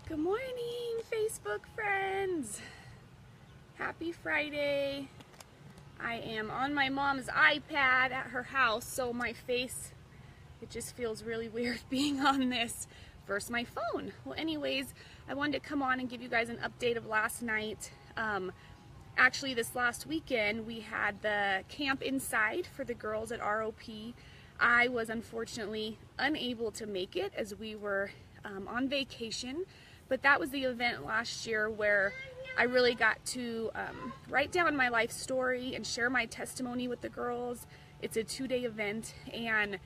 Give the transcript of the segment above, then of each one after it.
Good morning, Facebook friends. Happy Friday. I am on my mom's iPad at her house, so my face, it just feels really weird being on this versus my phone. Well, anyways, I wanted to come on and give you guys an update of last night. Actually, this last weekend, we had the camp inside for the girls at ROP. I was unfortunately unable to make it as we were on vacation. But that was the event last year where I really got to write down my life story and share my testimony with the girls. It's a 2-day event, and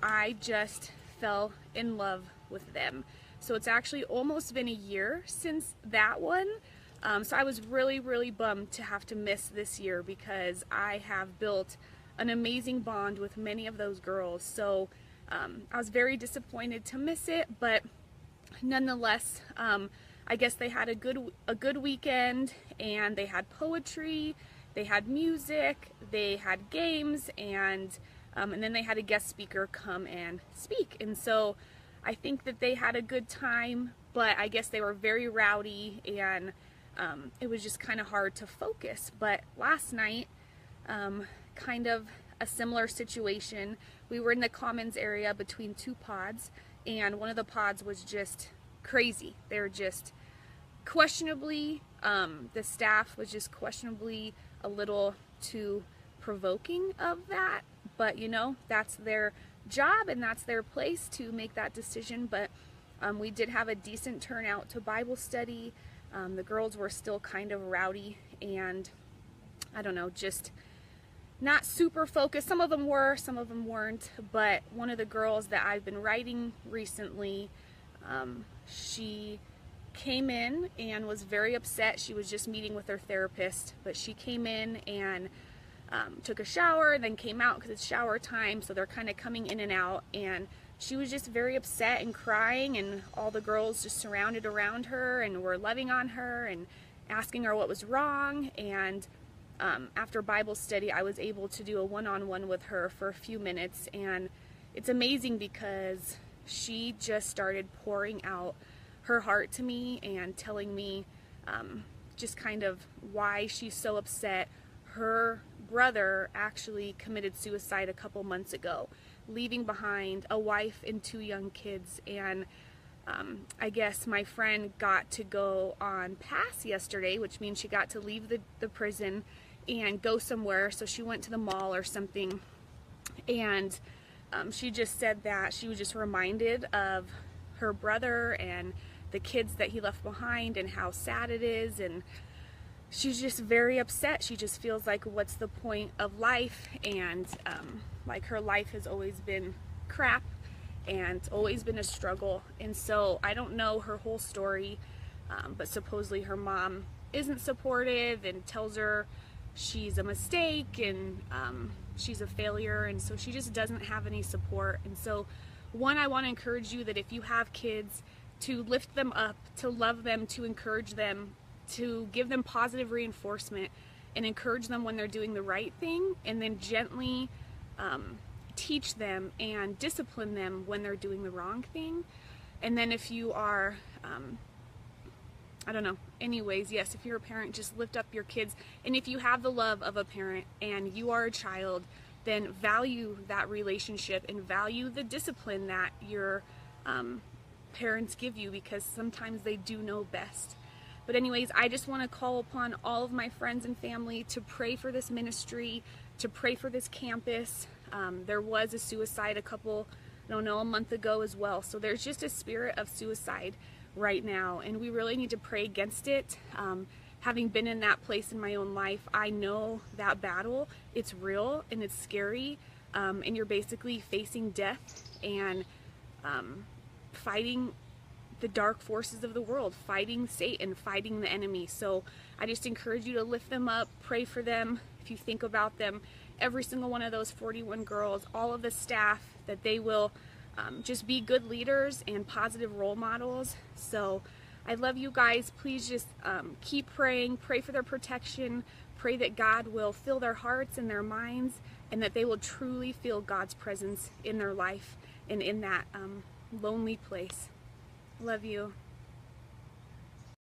I just fell in love with them. So it's actually almost been a year since that one. So I was really bummed to have to miss this year because I have built an amazing bond with many of those girls. So I was very disappointed to miss it, but nonetheless, I guess they had a good weekend, and they had poetry, they had music, they had games, and then they had a guest speaker come and speak. And so I think that they had a good time, but I guess they were very rowdy, and it was just kind of hard to focus. But last night, kind of a similar situation. We were in the commons area between two pods, and one of the pods was just crazy. They were just questionably, the staff was just questionably a little too provoking of that, but you know, that's their job and that's their place to make that decision. But we did have a decent turnout to Bible study. The girls were still kind of rowdy and I don't know, just not super focused. Some of them were, some of them weren't, but one of the girls that I've been writing recently, she came in and was very upset. She was just meeting with her therapist, but she came in and took a shower, then came out because it's shower time, so they're kind of coming in and out, and she was just very upset and crying, and all the girls just surrounded around her and were loving on her and asking her what was wrong. And after Bible study, I was able to do a one-on-one with her for a few minutes, and it's amazing because she just started pouring out her heart to me and telling me just kind of why she's so upset. Her brother actually committed suicide a couple months ago, leaving behind a wife and 2 young kids. And I guess my friend got to go on pass yesterday, which means she got to leave the prison and go somewhere. So she went to the mall or something, and she just said that she was just reminded of her brother and the kids that he left behind and how sad it is, and she's just very upset. She just feels like, what's the point of life? And like, her life has always been crap and it's always been a struggle. And so I don't know her whole story, but supposedly her mom isn't supportive and tells her she's a mistake and she's a failure, and so she just doesn't have any support. And so I want to encourage you that if you have kids, to lift them up, to love them, to encourage them, to give them positive reinforcement and encourage them when they're doing the right thing, and then gently teach them and discipline them when they're doing the wrong thing. And then if you are I don't know. Anyways, yes, if you're a parent, just lift up your kids. And if you have the love of a parent and you are a child, then value that relationship and value the discipline that your parents give you, because sometimes they do know best. But anyways, I just want to call upon all of my friends and family to pray for this ministry, to pray for this campus. There was a suicide a month ago as well. So there's just a spirit of suicide right now, and we really need to pray against it. Having been in that place in my own life, I know that battle. It's real and it's scary, and you're basically facing death and fighting the dark forces of the world, fighting Satan, fighting the enemy. So I just encourage you to lift them up, pray for them. If you think about them, every single one of those 41 girls, all of the staff, that they will just be good leaders and positive role models. So I love you guys. Please just keep praying, pray for their protection, pray that God will fill their hearts and their minds, and that they will truly feel God's presence in their life and in that lonely place. Love you.